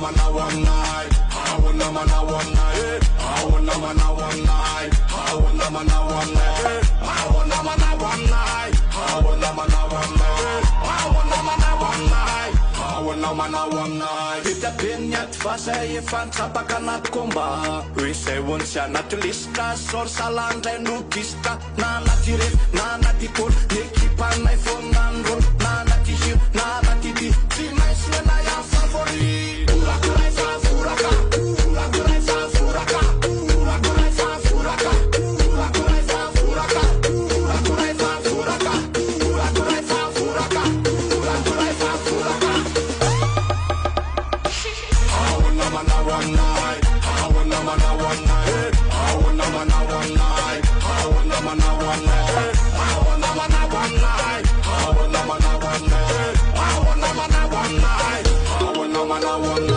mana one night. I wanna mana one night. I wanna mana one night. I wanna mana one night. I wanna mana one night. I wanna mana one night. I wanna mana one night. I wanna mana one night. Vita penjat fasay fansapaka anaty komba. Isay onsy anaty lista sor salandray nokista. Na anaty ref, na anaty pôly. Ekipanay fô nandro. Na anaty jio, na anaty dy. Tsy maintsy nenay amin'ny favori. Urakoray fa furaka. Urakoray fa furaka. Urakoray fa furaka. Urakoray fa furaka. Urakoray fa furaka. Urakoray fa furaka. Urakoray fa furaka. I wanna mana one night. I wanna mana one night. I wanna mana one night. I wanna mana one night. I wanna mana one night. I wanna mana one night. I wanna mana one night. I wanna mana one night.